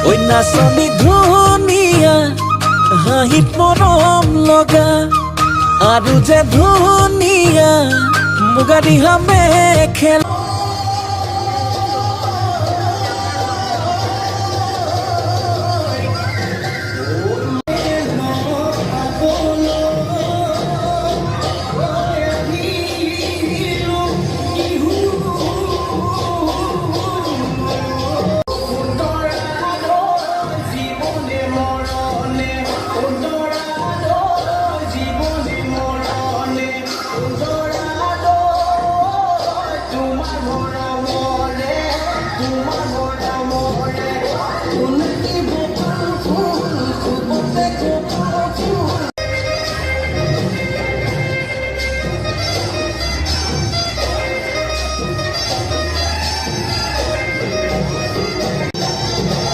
ঐ নাচনী ধুনীয়া হাঁহিত মৰম লগা আৰু যে ধুনীয়া মুগা ৰিহা মেখেলা